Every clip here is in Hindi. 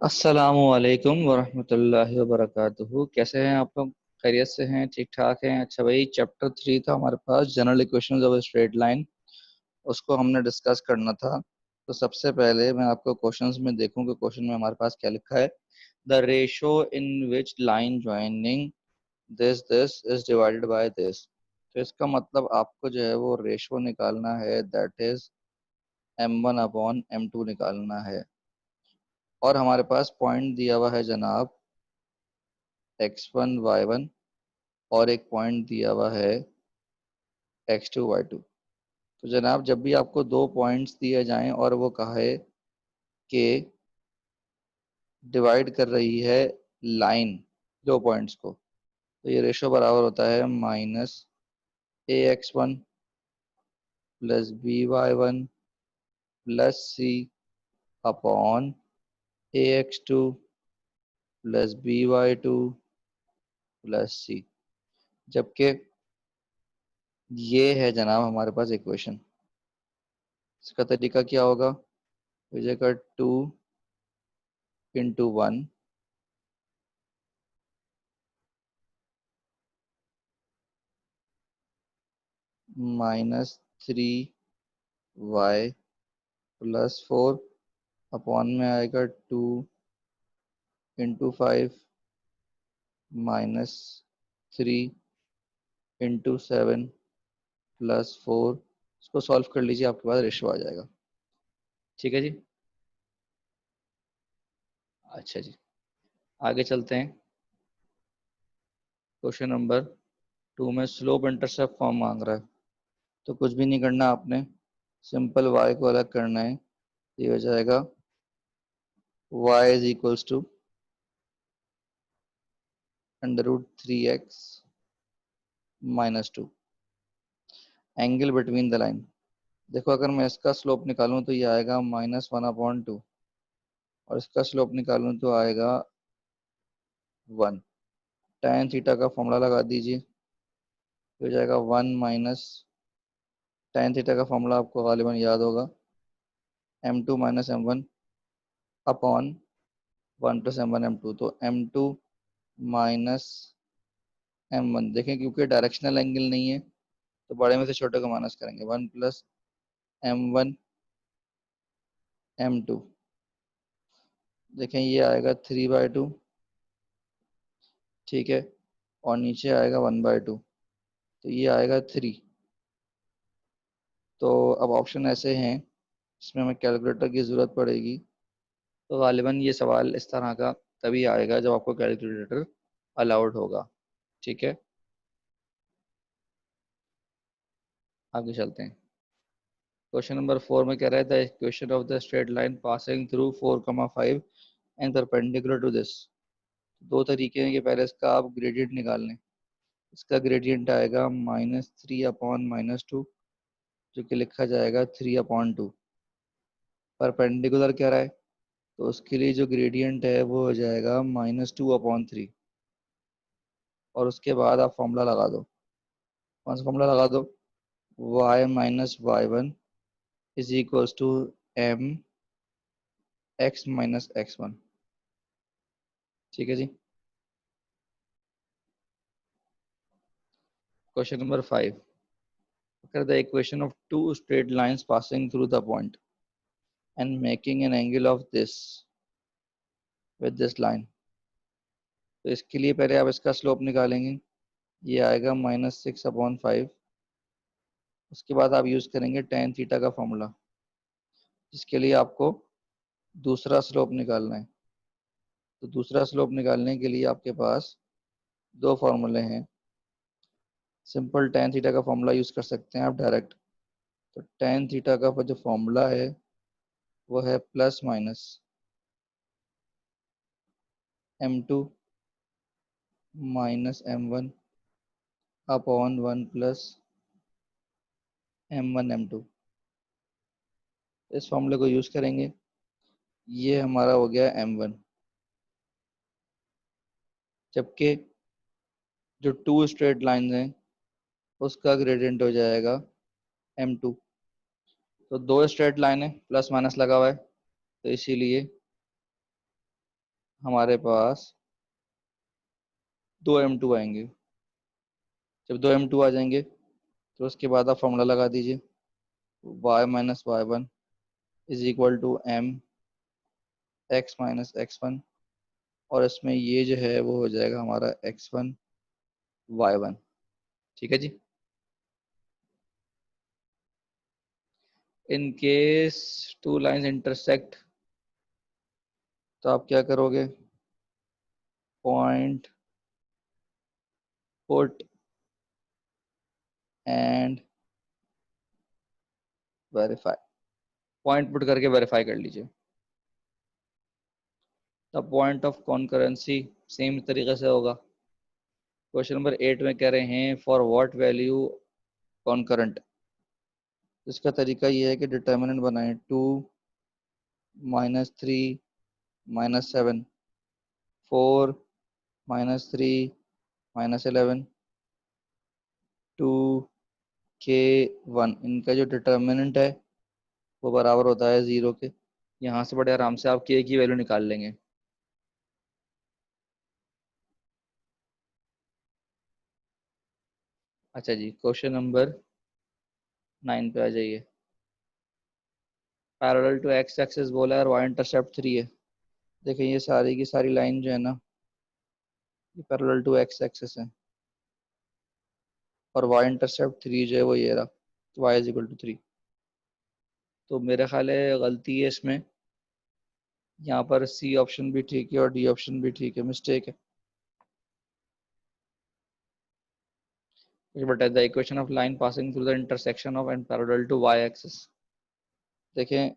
अस्सलामुअलैकुम वरहमतुल्लाहि वबरकातुहू। कैसे हैं आप लोग? खैरियत से हैं? ठीक ठाक हैं? अच्छा भाई, चैप्टर 3 था हमारे पास, general equations of straight line. उसको हमने डिस्कस करना था। तो सबसे पहले मैं आपको क्वेश्चंस में देखूं कि क्वेश्चन में हमारे पास क्या लिखा है। The ratio in which line joining this is divided by this. तो इसका मतलब आपको जो है वो रेशो निकालना है, दैट इज m1/m2 निकालना है। और हमारे पास पॉइंट दिया हुआ है जनाब x1 y1, और एक पॉइंट दिया हुआ है x2 y2। तो जनाब जब भी आपको दो पॉइंट्स दिए जाएं और वो कहे कि डिवाइड कर रही है लाइन दो पॉइंट्स को, तो ये रेशो बराबर होता है -ax1 plus by1 plus c upon ax2 plus by2 plus c। जबकि ये है जनाब हमारे पास इक्वेशन। इसका तरीका क्या होगा? जगह 2 × 1 -3y प्लस 4 अपॉन में आएगा 2 × 5 -3 × 7 प्लस 4। इसको सॉल्व कर लीजिए, आपके पास रेशो आ जाएगा। ठीक है जी। अच्छा जी, आगे चलते हैं। क्वेश्चन नंबर 2 में स्लोप इंटरसेप्ट फॉर्म मांग रहा है। तो कुछ भी नहीं करना आपने, सिंपल y को अलग करना है। ये हो जाएगा y is equals to √3x -2 angle between the line. देखो, अगर मैं इसका स्लोप निकालूं तो ये आएगा -1/2, और इसका स्लोप निकालूं तो आएगा 1। tan थीटा का फॉर्मूला लगा दीजिए, तो हो जाएगा 1 माइनस tan थीटा का फॉर्मूला आपको गालिबन याद होगा, m2 - m1 upon 1 + m1 m2। तो m2 - m1, देखें क्योंकि डायरेक्शनल एंगल नहीं है तो बड़े में से छोटे को माइनस करेंगे। 1 + m1 m2, देखें ये आएगा 3/2, ठीक है, और नीचे आएगा 1/2, तो ये आएगा 3। तो अब ऑप्शन ऐसे हैं, इसमें हमें कैलकुलेटर की ज़रूरत पड़ेगी। तो गालिबन ये सवाल इस तरह का तभी आएगा जब आपको कैलकुलेटर अलाउड होगा। ठीक है, आगे चलते हैं। क्वेश्चन नंबर 4 में कह रहा है the equation of the straight line passing through 4, 5 and perpendicular to this. दो तरीके हैं कि पहले इसका आप ग्रेडियंट निकाल लें। इसका ग्रेडियंट आएगा -3/-2, जो कि लिखा जाएगा 3/2। परपेंडिकुलर कह रहा है, तो उसके लिए जो ग्रेडियंट है वो हो जाएगा -2/3। और उसके बाद आप फॉर्मूला लगा दो। कौन सा फॉर्मूला लगा दो? y - y1 is equals to mx - x1। ठीक है जी। Question number 5, the equation of two straight lines passing through the point and making an angle of this with this line. तो इसके लिए पहले आप इसका स्लोप निकालेंगे, ये आएगा -6/5। उसके बाद आप यूज करेंगे tan थीटा का फॉर्मूला, जिसके लिए आपको दूसरा स्लोप निकालना है। तो दूसरा स्लोप निकालने के लिए आपके पास दो फॉर्मूले हैं। सिंपल tan थीटा का फॉर्मूला यूज कर सकते हैं आप डायरेक्ट। तो tan थीटा का जो फॉर्मूला है वो है +-m2 - m1 upon 1 + m1 m2। इस फॉर्मूले को यूज करेंगे, ये हमारा हो गया m1। जबकि जो टू स्ट्रेट लाइन हैं उसका ग्रेडियंट हो जाएगा m2। तो दो स्ट्रेट लाइन है, प्लस माइनस लगा हुआ है, तो इसीलिए हमारे पास 2m2 आएंगे। जब 2m2 आ जाएंगे तो उसके बाद आप फॉर्मूला लगा दीजिए, y-y1 is equal to m x-x1, और इसमें ये जो है वो हो जाएगा हमारा x1 y1। ठीक है जी। In case two lines intersect तो आप क्या करोगे, point put and verify, point put करके वेरीफाई कर लीजिए। The point of concurrency same तरीके से होगा। क्वेश्चन नंबर 8 में कह रहे हैं फॉर व्हाट वैल्यू कॉन्करेंट। इसका तरीका ये है कि डिटर्मिनेंट बनाएं 2 -3 -7 4 -3 -11 2 k1। इनका जो डिटर्मिनेंट है वो बराबर होता है 0 के। यहाँ से बड़े आराम से आप k की वैल्यू निकाल लेंगे। अच्छा जी, क्वेश्चन नंबर 9 पे आ जाइए। पैरेलल टू एक्स एक्सिस बोला है और वाई इंटरसेप्ट 3 है। देखिए ये सारी की सारी लाइन जो है ना, ये पैरेलल टू एक्स एक्सिस है, और वाई इंटरसेप्ट 3 जो है वो ये रहा, तो वाई इज इक्वल टू 3। तो मेरा ख्याल है गलती है इसमें, यहाँ पर सी ऑप्शन भी ठीक है और डी ऑप्शन भी ठीक है, मिस्टेक है। But the equation of line passing through the intersection of and parallel to Y axis. देखें,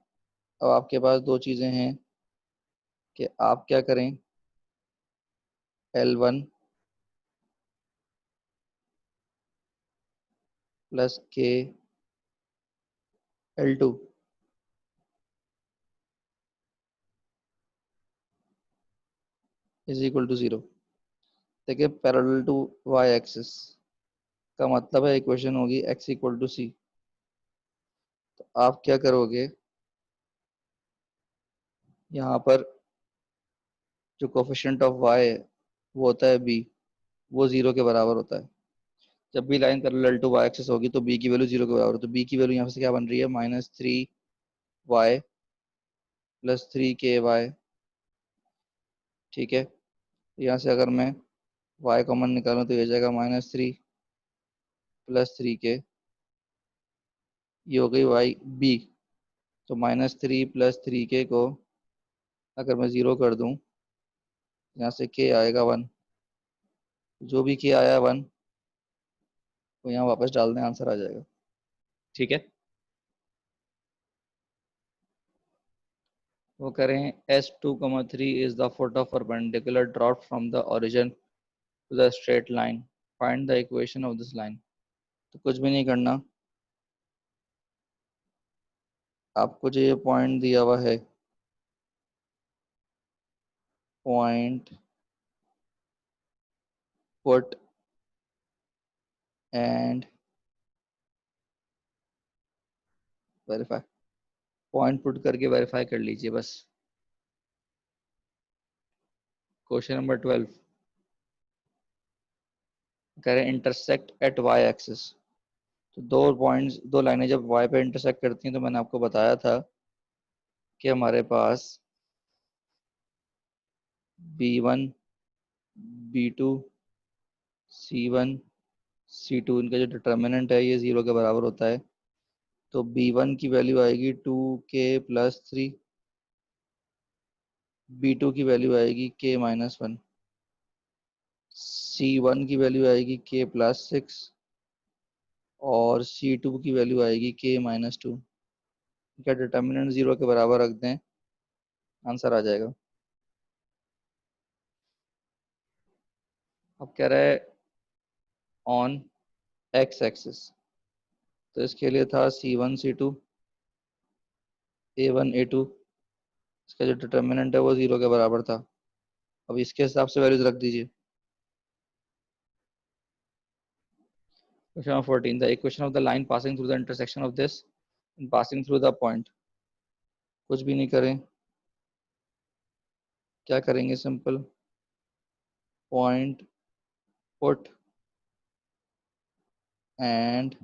अब आपके पास दो चीज़ें हैं कि आप क्या करें, L1 प्लस के L2 इज इक्वल टू 0। देखिए पैरेलल टू वाई एक्सिस का मतलब है इक्वेशन होगी x इक्वल टू सी। तो आप क्या करोगे, यहाँ पर जो कोफिशिएंट ऑफ y है वो होता है b, वो 0 के बराबर होता है। जब भी line parallel to Y axis होगी तो b की वैल्यू 0 के बराबर है। तो b की वैल्यू यहाँ से क्या बन रही है, -3y प्लस 3ky। ठीक है, यहाँ से अगर मैं y कॉमन निकालूं तो ये जाएगा -3 प्लस 3k, ये हो गई y b। तो -3 प्लस 3k को अगर मैं 0 कर दूं, यहाँ से k आएगा 1। जो भी k आया 1 वो यहाँ वापस डाल दें, आंसर आ जाएगा। ठीक है, वो करें S2, 3 is the foot of perpendicular dropped from the origin to the straight line. Find the equation of this line. तो कुछ भी नहीं करना, आपको जो ये पॉइंट दिया हुआ है, point put and verify, point put करके वेरीफाई कर लीजिए बस। क्वेश्चन नंबर 12 करें इंटरसेक्ट एट वाई एक्सिस। तो दो पॉइंट्स, दो लाइनें जब वाई पे इंटरसेक्ट करती हैं तो मैंने आपको बताया था कि हमारे पास B1 B2 C1 C2 इनका जो डिटर्मिनेंट है ये 0 के बराबर होता है। तो B1 की वैल्यू आएगी 2k प्लस 3, B2 की वैल्यू आएगी k माइनस 1, C1 की वैल्यू आएगी k प्लस 6, और C2 की वैल्यू आएगी k माइनस 2। क्या डिटर्मिनेंट 0 के बराबर रख दें, आंसर आ जाएगा। अब कह रहा है ऑन एक्स एक्सिस, तो इसके लिए था C1 C2 A1 A2, इसका जो डिटर्मिनेंट है वो 0 के बराबर था। अब इसके हिसाब से वैल्यूज रख दीजिए। Question 14. The equation of the line passing through the intersection of this and passing through the point. कुछ भी नहीं करें, क्या करेंगे? Simple point put and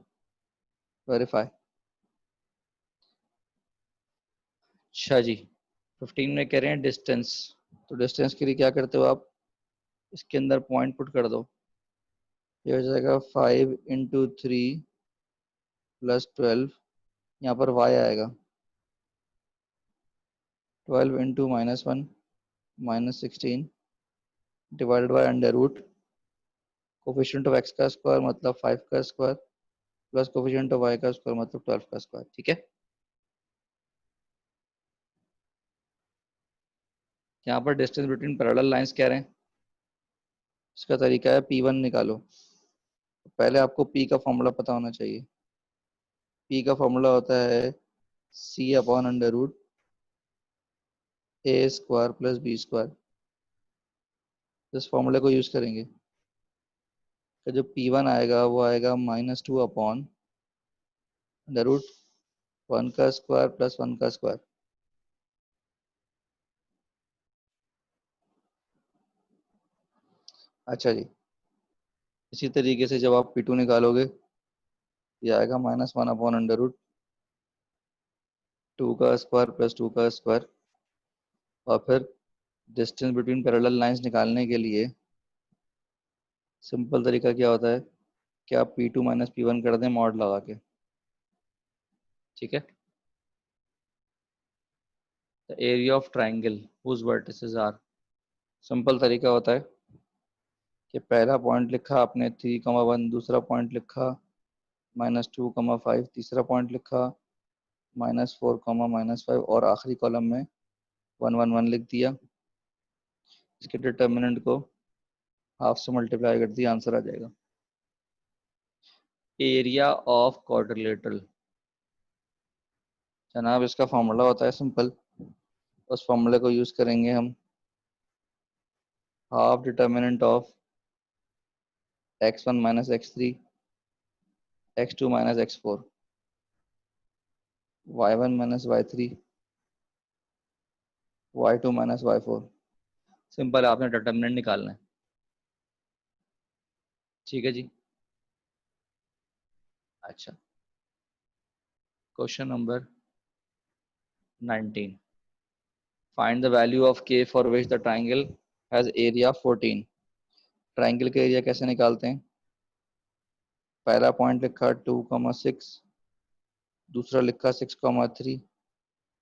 verify. अच्छा जी, 15 में कह रहे हैं डिस्टेंस, तो डिस्टेंस के लिए क्या करते हो आप? इसके अंदर पॉइंट पुट कर दो। ये हो जाएगा 5 × 3 + 12। यहाँ पर y आएगा 12 × -1 -16 divided by under root coefficient of x का स्क्वायर मतलब 5 का square plus coefficient of y का स्क्वायर मतलब 12 का स्क्वायर। ठीक है, यहाँ पर डिस्टेंस बिटवीन पैरेलल लाइंस कह रहे हैं। इसका तरीका है P1 निकालो। पहले आपको P का फॉर्मूला पता होना चाहिए। P का फॉर्मूला होता है C/√a² + b²। इस फॉर्मूले को यूज करेंगे तो जो P1 आएगा वो आएगा -2/√1 का स्क्वायर प्लस 1 का स्क्वायर। अच्छा जी, इसी तरीके से जब आप P2 निकालोगे, ये आएगा -1/√2 का स्क्वायर प्लस 2 का स्क्वायर। और फिर डिस्टेंस बिटवीन पैरेलल लाइंस निकालने के लिए सिंपल तरीका क्या होता है कि आप P2 - P1 कर दें मॉड लगा के। ठीक है, the area of triangle whose vertices are. Simple तरीका होता है कि पहला पॉइंट लिखा आपने 3,1, दूसरा पॉइंट लिखा -2,5, तीसरा पॉइंट लिखा -4, -5 और आखिरी कॉलम में 111 लिख दिया। इसके डिटर्मिनेंट को हाफ से मल्टीप्लाई कर दिया, आंसर आ जाएगा। एरिया ऑफ क्वाड्रिलेटरल जनाब, इसका फॉर्मूला होता है सिंपल। उस फॉर्मूले को यूज करेंगे हम। Half determinant of x1 - x3 x2 - x4 y1 - y3 y2 - y4। Simple, आपने डिटर्मिनेंट निकालना है। ठीक है जी। अच्छा, question number 19। Find the value of k for which the triangle has area 14। Triangle का एरिया कैसे निकालते हैं? पहला पॉइंट लिखा 2,6, दूसरा लिखा 6,3,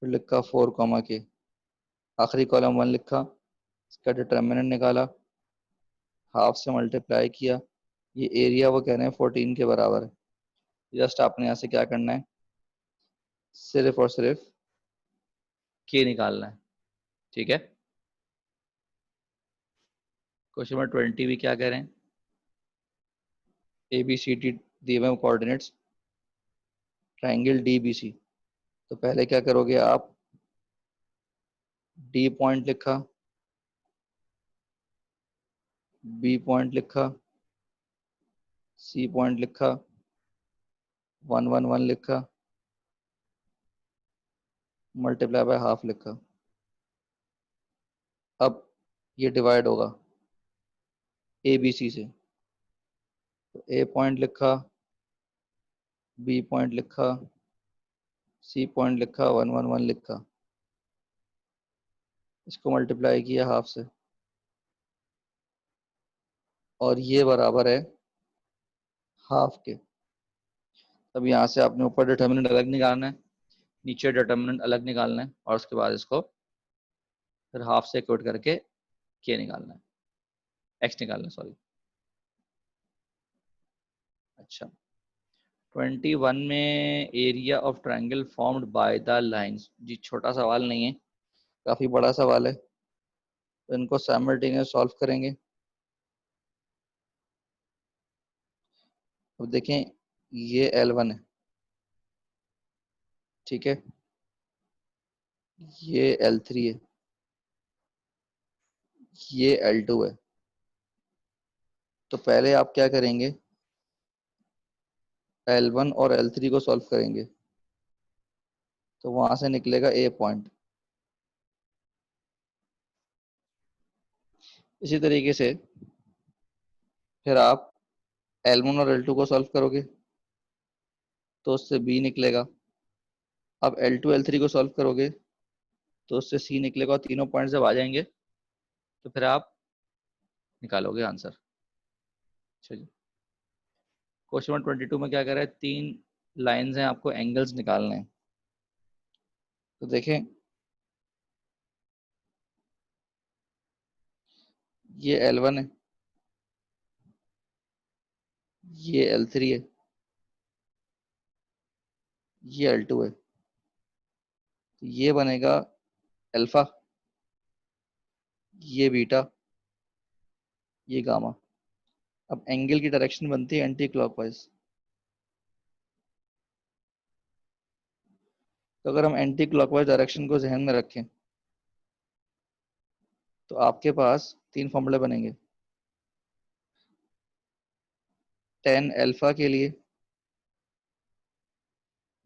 फिर लिखा 4, आखिरी कॉलम 1 लिखा। इसका डिटर्मिनेंट निकाला, हाफ से मल्टीप्लाई किया। ये एरिया वो कह रहे हैं 14 के बराबर है। जस्ट आपने यहाँ से क्या करना है, सिर्फ और सिर्फ k निकालना है। ठीक है, क्वेश्चन नंबर 20 भी क्या कह रहे हैं? ABCD दिए हुए कोऑर्डिनेट्स, ट्राइंगल DBC। तो पहले क्या करोगे आप, D पॉइंट लिखा, B पॉइंट लिखा, C पॉइंट लिखा, 111 लिखा, मल्टीप्लाई बाय हाफ लिखा। अब ये डिवाइड होगा ABC से, तो A पॉइंट लिखा, B पॉइंट लिखा, C पॉइंट लिखा, 111 लिखा। इसको मल्टीप्लाई किया हाफ से, और ये बराबर है हाफ के। अब यहाँ से आपने ऊपर डिटर्मिनेंट अलग निकालना है, नीचे डिटर्मिनेंट अलग निकालना है, और उसके बाद इसको फिर हाफ से इक्वेट करके के निकालना है, एक्स निकालना है, सॉरी। अच्छा, 21 में area of triangle formed by the lines. जी, छोटा सवाल नहीं है, काफी बड़ा सवाल है। तो इनको साइमल्टेनियस सॉल्व करेंगे। अब देखें, ये L1 है, ठीक है, ये L3 है, ये L2 है। तो पहले आप क्या करेंगे, L1 और L3 को सॉल्व करेंगे। तो वहां से निकलेगा A पॉइंट, इसी तरीके से फिर आप L1 और L2 को सॉल्व करोगे तो उससे B निकलेगा। अब L2 L3 को सॉल्व करोगे तो उससे C निकलेगा, और तीनों पॉइंट जब आ जाएंगे तो फिर आप निकालोगे आंसर। चलिए, क्वेश्चन नंबर 22 में क्या कर रहा है, तीन लाइंस हैं, आपको एंगल्स निकालने हैं। तो देखें, ये L1 है, ये L3 है, ये L2 है। तो ये बनेगा अल्फा, ये बीटा, ये गामा। अब एंगल की डायरेक्शन बनती है एंटी क्लॉकवाइज। तो अगर हम एंटी क्लॉकवाइज डायरेक्शन को जहन में रखें तो आपके पास तीन फॉर्मूले बनेंगे। टेन अल्फा के लिए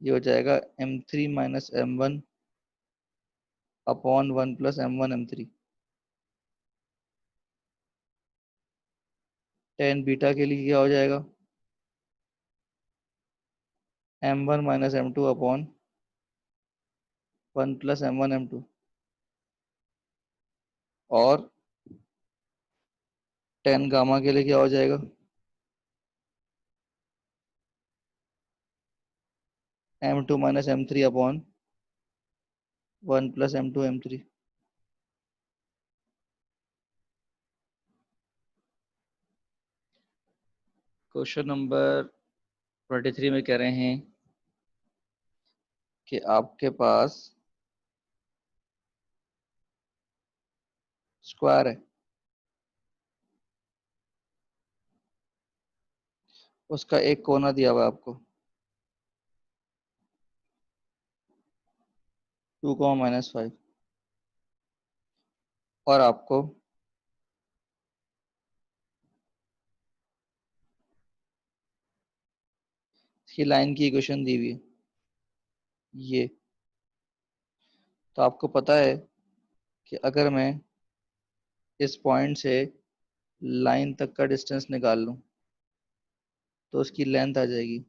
ये हो जाएगा M3 - M1 upon 1 + M1 M3। Tan beta के लिए क्या हो जाएगा, M1 - M2 upon 1 + M1 M2। और टेन गामा के लिए क्या हो जाएगा, M2 - M3 upon 1 + M2 M3। Question number 23 में कह रहे हैं कि आपके पास स्क्वायर है, उसका एक कोना दिया हुआ है आपको 2, -5, और आपको इसकी लाइन की इक्वेशन दी हुई है ये। तो आपको पता है कि अगर मैं इस पॉइंट से लाइन तक का डिस्टेंस निकाल लूं तो उसकी लेंथ आ जाएगी।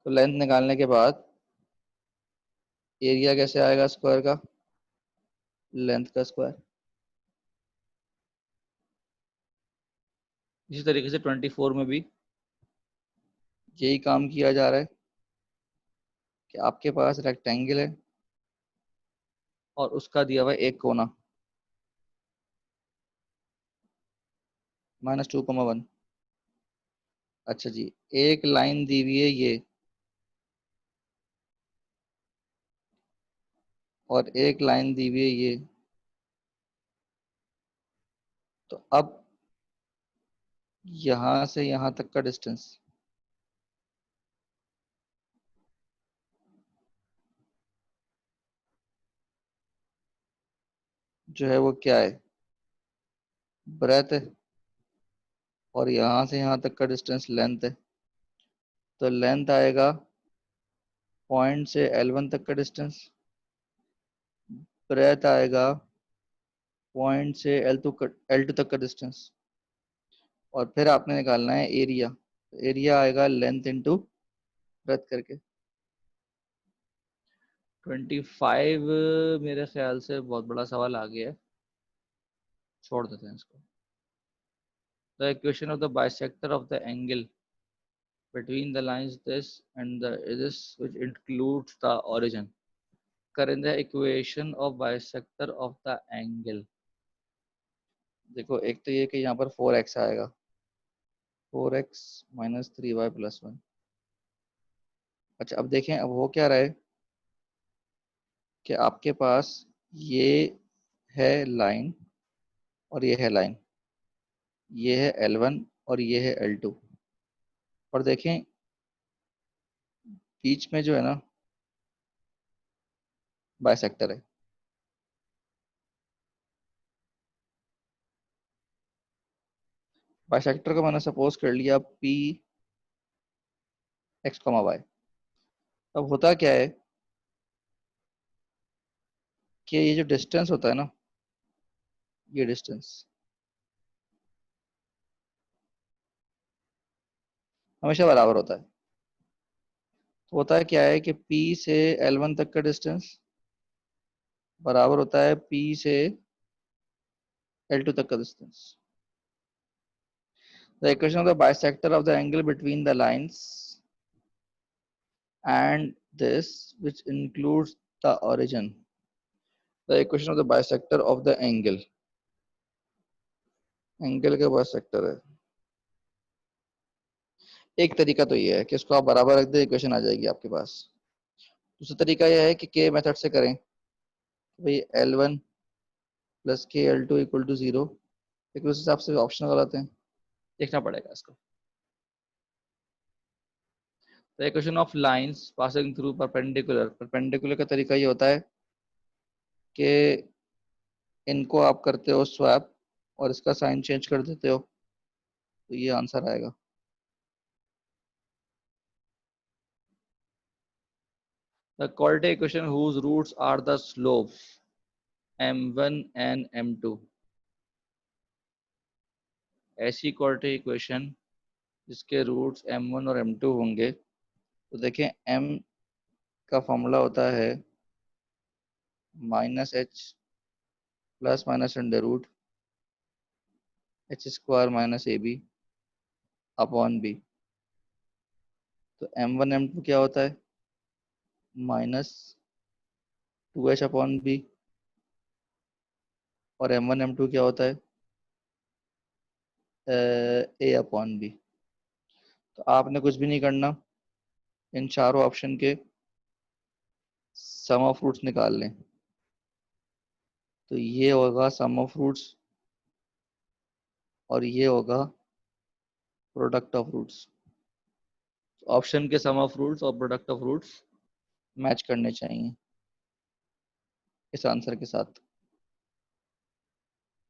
तो लेंथ निकालने के बाद एरिया कैसे आएगा स्क्वायर का, लेंथ का स्क्वायर। इसी तरीके से 24 में भी यही काम किया जा रहा है कि आपके पास रेक्टेंगल है और उसका दिया हुआ है एक कोना -2, 1। अच्छा जी, एक लाइन दी हुई है ये, और एक लाइन दी हुई है ये। तो अब यहां से यहां तक का डिस्टेंस जो है वो क्या है, ब्रेथ है, और यहां से यहां तक का डिस्टेंस लेंथ है। तो लेंथ आएगा पॉइंट से L1 तक का डिस्टेंस, ब्रेथ आएगा पॉइंट से L2 तक का डिस्टेंस, और फिर आपने निकालना है एरिया। एरिया आएगा लेंथ इंटू ब्रेथ करके। 25 मेरे ख्याल से बहुत बड़ा सवाल आ गया है, छोड़ देते हैं इसको। The equation of the bisector of the angle between the lines this and the this which includes the origin. करें the equation of bisector of the angle। देखो, एक तो ये कि यहाँ पर 4x आएगा, 4x - 3y + 1। अच्छा, अब देखें, अब हो क्या रहा है कि आपके पास ये है लाइन और ये है लाइन, ये है L1 और ये है L2। और देखें बीच में जो है ना बाइसेक्टर है। बाइसेक्टर को मैंने सपोज कर लिया P(x, y)। अब होता क्या है कि ये जो डिस्टेंस होता है ना, ये डिस्टेंस हमेशा बराबर होता है। तो होता है क्या है कि P से L1 तक का डिस्टेंस बराबर होता है P से L2 तक का distance. The equation of the bisector of the angle between the lines and this which includes the origin. The equation of the bisector of the angle, angle के बाइसेक्टर है। एक तरीका तो ये है कि इसको आप बराबर रख दे, इक्वेशन आ जाएगी आपके पास। दूसरा तरीका यह है कि के मेथड से करें, भाई L1 प्लस के L2 इक्वल टू 0, लेकिन उस हिसाब से ऑप्शन गलत है, देखना पड़ेगा इसको। The equation of lines passing through perpendicular, perpendicular का तरीका ये होता है कि इनको आप करते हो स्वैप और इसका साइन चेंज कर देते हो, तो ये आंसर आएगा। The quality equation whose roots are the slopes m1 and m2, ऐसी quality equation जिसके रूट्स m1 और m2 होंगे, तो देखें m का फॉर्मूला होता है minus H plus minus under root H square minus A B upon B. तो m1 m2 क्या होता है, माइनस 2h अपॉन बी, और m1 m2 क्या होता है, ए अपॉन बी। तो आपने कुछ भी नहीं करना, इन चारों ऑप्शन के सम ऑफ रूट्स निकाल लें। तो ये होगा सम ऑफ रूट्स और ये होगा प्रोडक्ट ऑफ रूट्स। ऑप्शन के सम ऑफ रूट्स और प्रोडक्ट ऑफ रूट्स मैच करने चाहिए इस आंसर के साथ।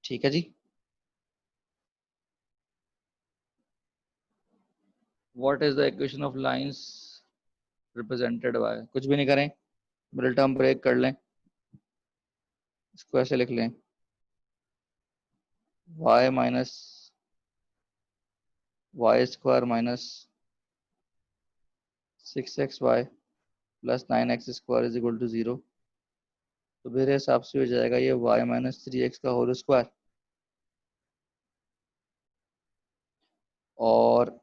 ठीक है जी। What is the equation of lines represented by, कुछ भी नहीं करें, मिडिल टर्म ब्रेक कर लें, इसको ऐसे लिख लें y minus Y square minus 6xy plus 9x square is equal to 0। तो मेरे हिसाब से हो जाएगा ये y माइनस 3x का होल स्क्वायर और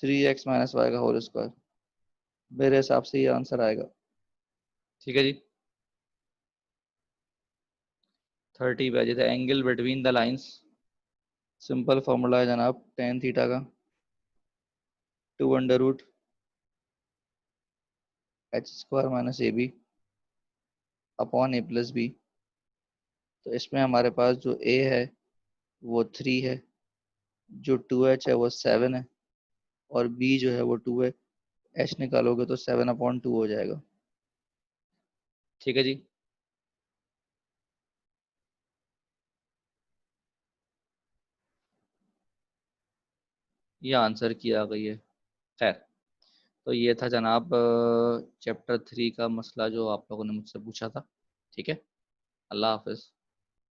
3x माइनस वाई का होल स्क्वायर। मेरे हिसाब से ये आंसर आएगा। ठीक है जी। 30 पे the angle between the lines, simple formula है जनाब टेन थीटा का, 2 under root H square minus A B upon A plus B. तो इसमें हमारे पास जो ए है वो 3 है, जो 2h है वो 7 है, और बी जो है वो 2 है। एच निकालोगे तो 7/2 हो जाएगा। ठीक है जी। ये आंसर किया गई है। खैर, तो ये था जनाब चैप्टर 3 का मसला जो आप लोगों ने मुझसे पूछा था। ठीक है, अल्लाह हाफिज।